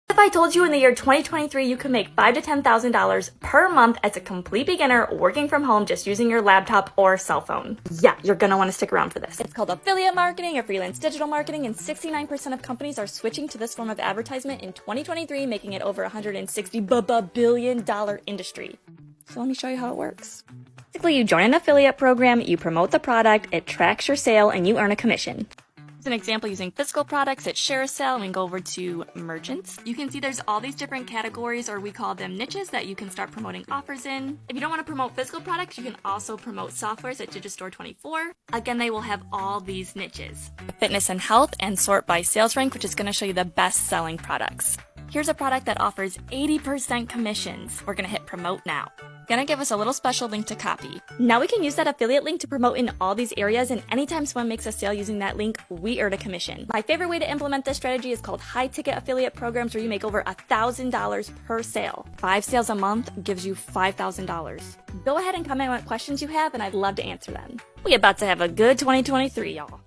If I told you in the year 2023 you could make $5,000 to $10,000 per month as a complete beginner working from home just using your laptop or cell phone? Yeah, you're gonna want to stick around for this. It's called affiliate marketing or freelance digital marketing, and 69% of companies are switching to this form of advertisement in 2023, making it over $160 billion industry. So let me show you how it works. Basically, you join an affiliate program, you promote the product, it tracks your sale, and you earn a commission. An example using physical products at ShareASale, and we can go over to merchants. You can see there's all these different categories, or we call them niches, that you can start promoting offers in. If you don't want to promote physical products, you can also promote softwares at Digistore24. Again, they will have all these niches. Fitness and health, and sort by sales rank, which is going to show you the best selling products. Here's a product that offers 80% commissions. We're going to hit promote now. Gonna give us a little special link to copy. Now we can use that affiliate link to promote in all these areas, and anytime someone makes a sale using that link, we earn a commission. My favorite way to implement this strategy is called high ticket affiliate programs, where you make over $1,000 per sale. 5 sales a month gives you $5,000. Go ahead and comment what questions you have, and I'd love to answer them. We're about to have a good 2023, y'all.